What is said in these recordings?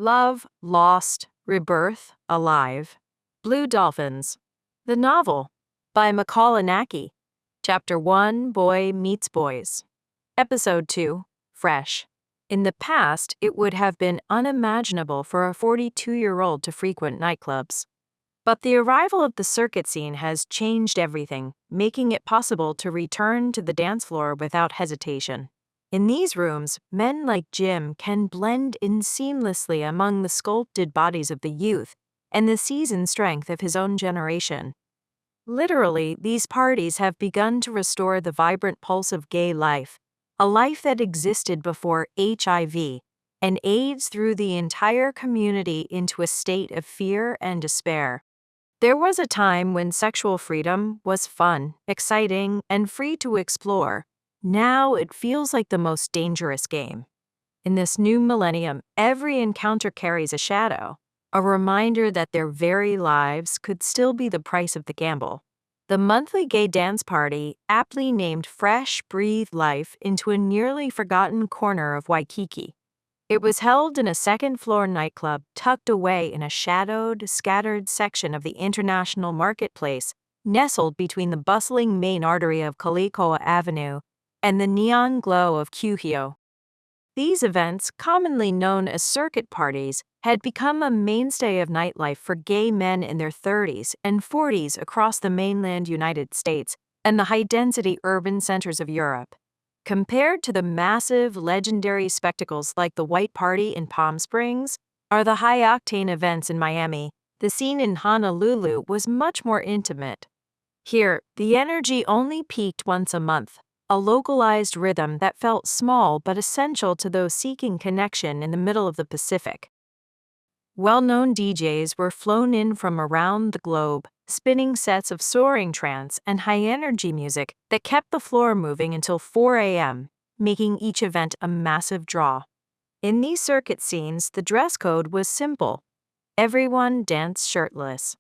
Love, Lost, Rebirth, Alive. Blue Dolphins. The novel by Makāula Nakae. Chapter 1, Boy Meets Boys. Episode 2, Fresh. In the past, it would have been unimaginable for a 42-year-old to frequent nightclubs. But the arrival of the circuit scene has changed everything, making it possible to return to the dance floor without hesitation. In these rooms, men like Jim can blend in seamlessly among the sculpted bodies of the youth and the seasoned strength of his own generation. Literally, these parties have begun to restore the vibrant pulse of gay life, a life that existed before HIV, and AIDS threw the entire community into a state of fear and despair. There was a time when sexual freedom was fun, exciting, and free to explore. Now it feels like the most dangerous game. In this new millennium, every encounter carries a shadow, a reminder that their very lives could still be the price of the gamble. The monthly gay dance party, aptly named Fresh, breathed life into a nearly forgotten corner of Waikiki. It was held in a second-floor nightclub tucked away in a shadowed, scattered section of the international marketplace, nestled between the bustling main artery of Kalikoa Avenue and the neon glow of Kuhio. These events, commonly known as circuit parties, had become a mainstay of nightlife for gay men in their 30s and 40s across the mainland United States and the high-density urban centers of Europe. Compared to the massive, legendary spectacles like the White Party in Palm Springs or the high-octane events in Miami, the scene in Honolulu was much more intimate. Here, the energy only peaked once a month, a localized rhythm that felt small but essential to those seeking connection in the middle of the Pacific. Well-known DJs were flown in from around the globe, spinning sets of soaring trance and high-energy music that kept the floor moving until 4 a.m., making each event a massive draw. In these circuit scenes, the dress code was simple. Everyone danced shirtless.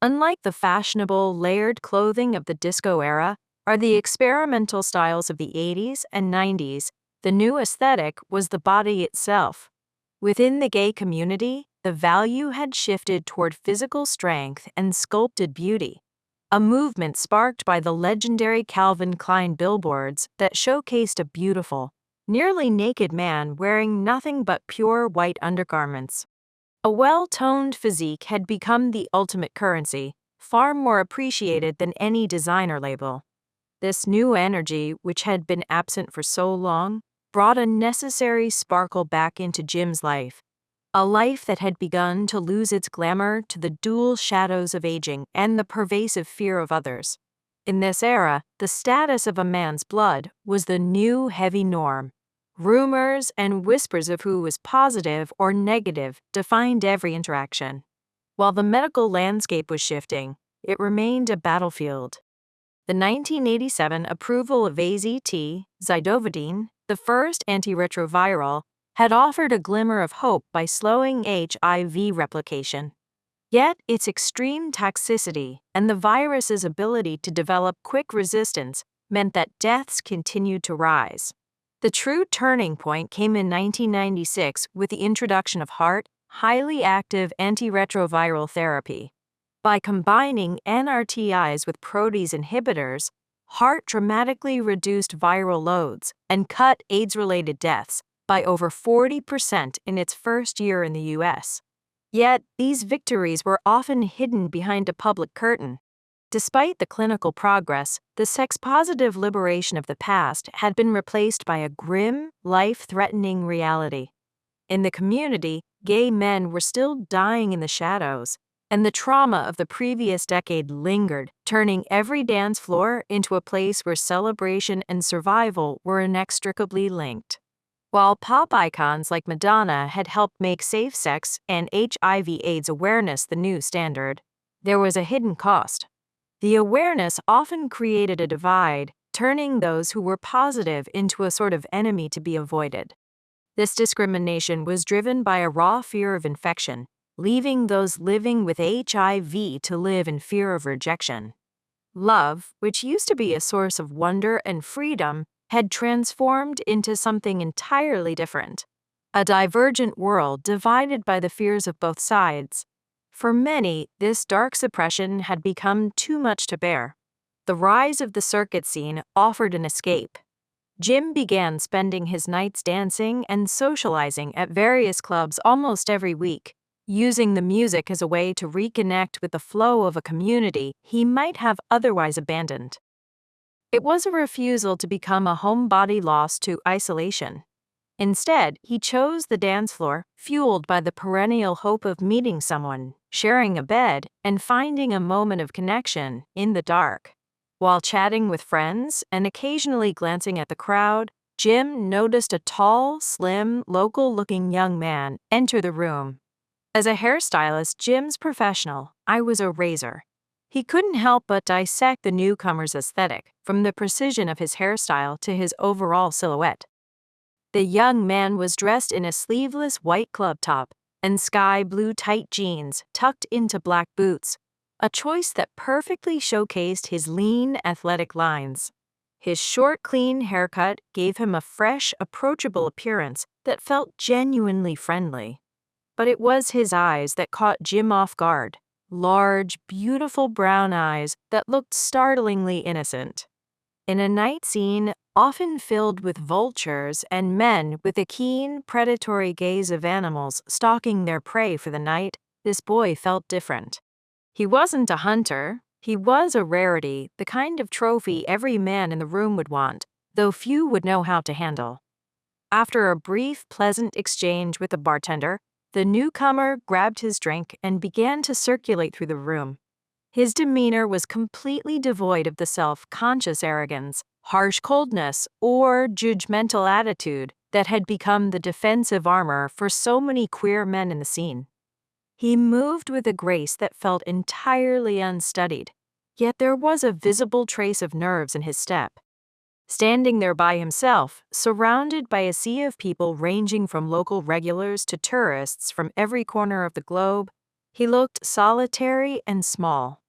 Unlike the fashionable, layered clothing of the disco era or the experimental styles of the 80s and 90s, the new aesthetic was the body itself. Within the gay community, the value had shifted toward physical strength and sculpted beauty, a movement sparked by the legendary Calvin Klein billboards that showcased a beautiful, nearly naked man wearing nothing but pure white undergarments. A well-toned physique had become the ultimate currency, far more appreciated than any designer label. This new energy, which had been absent for so long, brought a necessary sparkle back into Jim's life, a life that had begun to lose its glamour to the dual shadows of aging and the pervasive fear of others. In this era, the status of a man's blood was the new heavy norm. Rumors and whispers of who was positive or negative defined every interaction. While the medical landscape was shifting, it remained a battlefield. The 1987 approval of AZT, zidovudine, the first antiretroviral, had offered a glimmer of hope by slowing HIV replication. Yet its extreme toxicity and the virus's ability to develop quick resistance meant that deaths continued to rise. The true turning point came in 1996 with the introduction of highly active antiretroviral therapy. By combining NRTIs with protease inhibitors, HAART dramatically reduced viral loads and cut AIDS-related deaths by over 40% in its first year in the U.S. Yet, these victories were often hidden behind a public curtain. Despite the clinical progress, the sex-positive liberation of the past had been replaced by a grim, life-threatening reality. In the community, gay men were still dying in the shadows, and the trauma of the previous decade lingered, turning every dance floor into a place where celebration and survival were inextricably linked. While pop icons like Madonna had helped make safe sex and HIV/AIDS awareness the new standard, there was a hidden cost. The awareness often created a divide, turning those who were positive into a sort of enemy to be avoided. This discrimination was driven by a raw fear of infection, leaving those living with HIV to live in fear of rejection. Love, which used to be a source of wonder and freedom, had transformed into something entirely different. a divergent world divided by the fears of both sides. For many, this dark suppression had become too much to bear. The rise of the circuit scene offered an escape. Jim began spending his nights dancing and socializing at various clubs almost every week, using the music as a way to reconnect with the flow of a community he might have otherwise abandoned. It was a refusal to become a homebody lost to isolation. Instead, he chose the dance floor, fueled by the perennial hope of meeting someone, sharing a bed, and finding a moment of connection in the dark. While chatting with friends and occasionally glancing at the crowd, Jim noticed a tall, slim, local-looking young man enter the room. As a hairstylist, Jim's professional, I was a razor. He couldn't help but dissect the newcomer's aesthetic, from the precision of his hairstyle to his overall silhouette. The young man was dressed in a sleeveless white club top and sky blue tight jeans tucked into black boots, a choice that perfectly showcased his lean, athletic lines. His short, clean haircut gave him a fresh, approachable appearance that felt genuinely friendly. But it was his eyes that caught Jim off guard. Large, beautiful brown eyes that looked startlingly innocent. In a night scene often filled with vultures and men with a keen, predatory gaze of animals stalking their prey for the night, this boy felt different. He wasn't a hunter, he was a rarity, the kind of trophy every man in the room would want, though few would know how to handle. After a brief, pleasant exchange with the bartender, the newcomer grabbed his drink and began to circulate through the room. His demeanor was completely devoid of the self-conscious arrogance, harsh coldness, or judgmental attitude that had become the defensive armor for so many queer men in the scene. He moved with a grace that felt entirely unstudied, yet there was a visible trace of nerves in his step. Standing there by himself, surrounded by a sea of people ranging from local regulars to tourists from every corner of the globe, he looked solitary and small.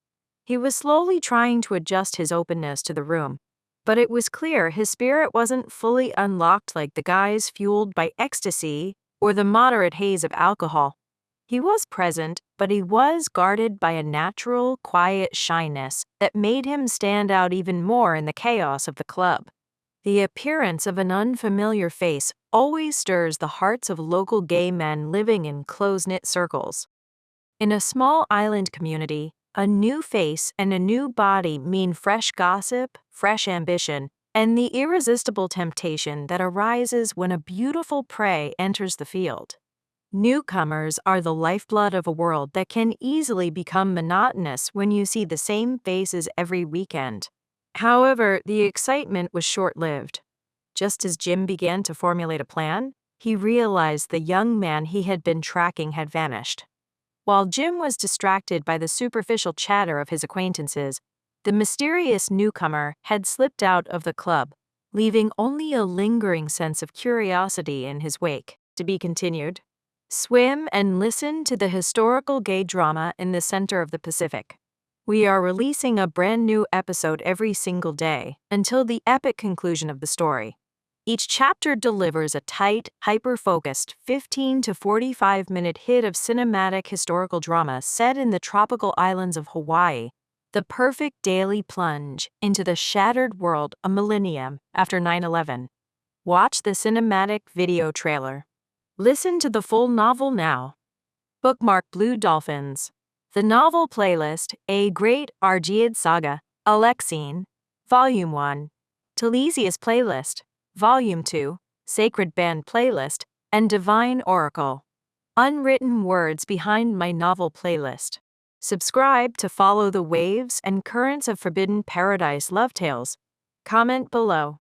He was slowly trying to adjust his openness to the room, but it was clear his spirit wasn't fully unlocked like the guys fueled by ecstasy or the moderate haze of alcohol. He was present, but he was guarded by a natural, quiet shyness that made him stand out even more in the chaos of the club. The appearance of an unfamiliar face always stirs the hearts of local gay men living in close-knit circles. In a small island community, a new face and a new body mean fresh gossip, fresh ambition, and the irresistible temptation that arises when a beautiful prey enters the field. Newcomers are the lifeblood of a world that can easily become monotonous when you see the same faces every weekend. However, the excitement was short-lived. Just as Jim began to formulate a plan, he realized the young man he had been tracking had vanished. While Jim was distracted by the superficial chatter of his acquaintances, the mysterious newcomer had slipped out of the club, leaving only a lingering sense of curiosity in his wake. To be continued. Swim and listen to the historical gay drama in the center of the Pacific. We are releasing a brand new episode every single day until the epic conclusion of the story. Each chapter delivers a tight, hyper-focused 15 to 45-minute hit of cinematic historical drama set in the tropical islands of Hawaii, the perfect daily plunge into the shattered world a millennium after 9/11. Watch the cinematic video trailer. Listen to the full novel now. Bookmark Blue Dolphins. The Novel Playlist, A Great Argead Saga, Alexine, Volume 1. Talesius Playlist, Volume 2, Sacred Band Playlist, and Divine Oracle. Unwritten words behind my novel playlist. Subscribe to follow the waves and currents of Forbidden Paradise love tales. Comment below.